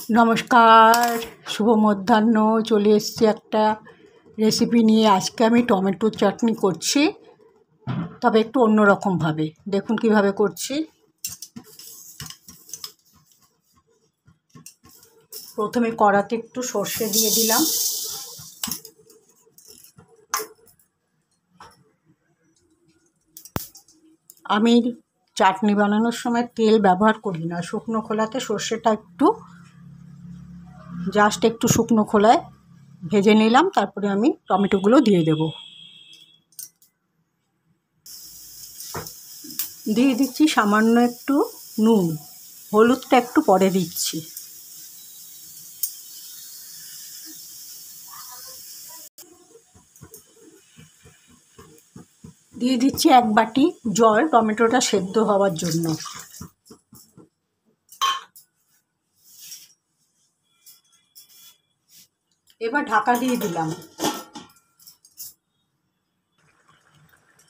নমস্কার, শুভ মধ্যাহ্ন। চলে এসেছি একটা রেসিপি নিয়ে। আজকে আমি টমেটোর চাটনি করছি, তবে একটু অন্যরকমভাবে। দেখুন কিভাবে করছি। প্রথমে কড়াতে একটু সর্ষে দিয়ে দিলাম। আমি চাটনি বানানোর সময় তেল ব্যবহার করি না, শুকনো খোলাতে সর্ষেটা জাস্ট একটু শুকনো খোলায় ভেজে নিলাম। তারপরে আমি টমেটোগুলো দিয়ে দেব। দিয়ে দিচ্ছি সামান্য একটু নুন, হলুদটা একটু পরে দিচ্ছি। দিয়ে দিচ্ছি 1 বাটি জল টমেটোটা সেদ্ধ হওয়ার জন্য। এবার ঢাকা দিয়ে দিলাম।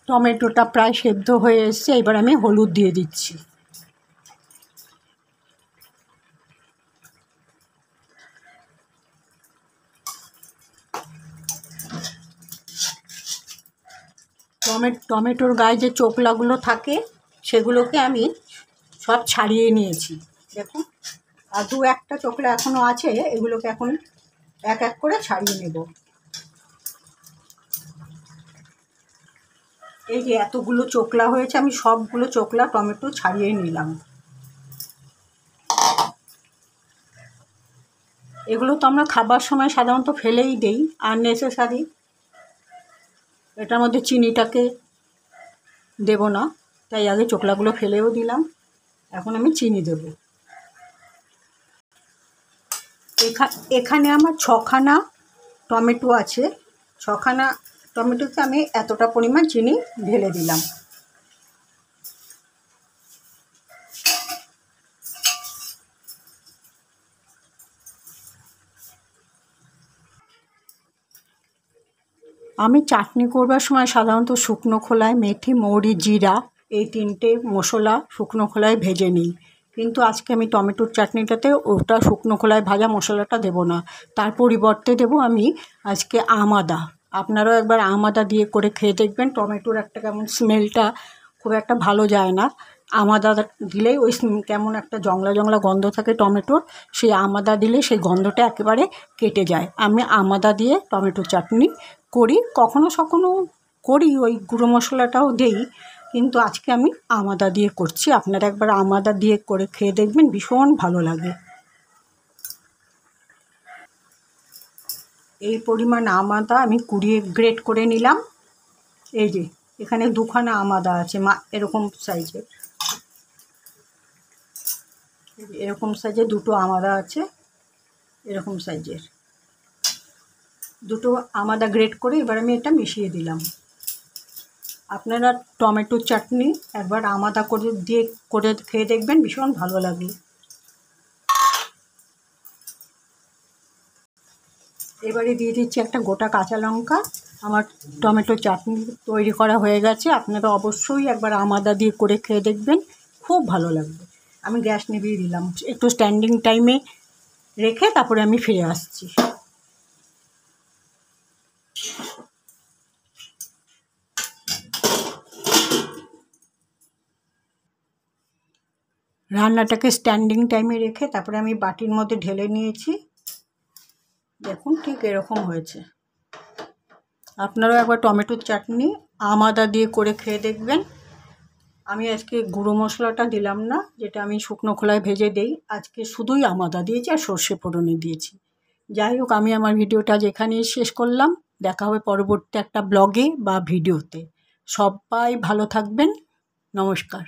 টমেটোটা প্রায় সেদ্ধ হয়ে এসেছে। এবার আমি হলুদ দিয়ে দিচ্ছি। টমেটোর গায়ে যে চোকলাগুলো থাকে সেগুলোকে আমি সব ছাড়িয়ে নিয়েছি। দেখুন, আর 2-1টা চোকলা এখনও আছে, এগুলোকে এখন এক এক করে ছাড়িয়ে নেব। এই যে এতগুলো চোকলা হয়েছে, আমি সবগুলো চোকলা টমেটো ছাড়িয়ে নিলাম। এগুলো তো আমরা খাবার সময় সাধারণত ফেলেই দেই, আননেসেসারি। এটার মধ্যে চিনিটাকে দেব না, তাই আগে চোকলাগুলো ফেলেও দিলাম। এখন আমি চিনি দেব। এখানে আমার 6খানা টমেটো আছে। 6খানা টমেটোতে আমি এতটা পরিমাণ চিনি ঢেলে দিলাম। আমি চাটনি করবার সময় সাধারণত শুকনো খোলায় মেথি, মৌরি, জিরা এই 3টে মশলা শুকনো খোলায় ভেজে নিই। কিন্তু আজকে আমি টমেটোর চাটনিটাতে ওটা শুকনো খোলায় ভাজা মশলাটা দেব না। তার পরিবর্তে দেব আমি আজকে আদা। আপনারাও একবার আদা দিয়ে করে খেয়ে দেখবেন। টমেটোর একটা কেমন স্মেলটা খুব একটা ভালো যায় না। আদা দিলেই ওই কেমন একটা জংলা জংলা গন্ধ থাকে টমেটোর, সেই আদা দিলে সেই গন্ধটা একেবারে কেটে যায়। আমি আদা দিয়ে টমেটোর চাটনি করি, কখনো কখনো করি ওই গুঁড়ো মশলাটাও দেই, কিন্তু আজকে আমি আদা দিয়ে করছি। আপনারা একবার আদা দিয়ে করে খেয়ে দেখবেন, ভীষণ ভালো লাগে। এই পরিমাণ আদা আমি কুড়িয়ে গ্রেট করে নিলাম। এই যে এখানে 2খানা আদা আছে, এরকম সাইজের, এরকম সাইজের 2টো আদা আছে। এরকম সাইজের 2টো আদা গ্রেট করে এবার আমি এটা মিশিয়ে দিলাম। আপনারা টমেটোর চাটনি একবার আদা করে খেয়ে দেখবেন, ভীষণ ভালো লাগে। এবারে দিয়ে দিচ্ছি একটা গোটা কাঁচা লঙ্কা। আমার টমেটোর চাটনি তৈরি করা হয়ে গেছে। আপনারা অবশ্যই একবার আদা দিয়ে করে খেয়ে দেখবেন, খুব ভালো লাগবে। আমি গ্যাস নিভিয়ে দিলাম, একটু স্ট্যান্ডিং টাইমে রেখে তারপরে আমি ফিরে আসছি। রান্নাটাকে স্ট্যান্ডিং টাইমে রেখে তারপরে আমি বাটির মধ্যে ঢেলে নিয়েছি। দেখুন ঠিক এরকম হয়েছে। আপনারাও একবার টমেটোর চাটনি আদা দিয়ে করে খেয়ে দেখবেন। আমি আজকে গুঁড়ো মশলাটা দিলাম না, যেটা আমি শুকনো খোলায় ভেজে দেই। আজকে শুধুই আদা দিয়েছি আর সর্ষে ফোড়নে দিয়েছি। যাই হোক, আমি আমার ভিডিওটা যেখানেই শেষ করলাম। দেখা হবে পরবর্তী একটা ব্লগে বা ভিডিওতে। সবাই ভালো থাকবেন। নমস্কার।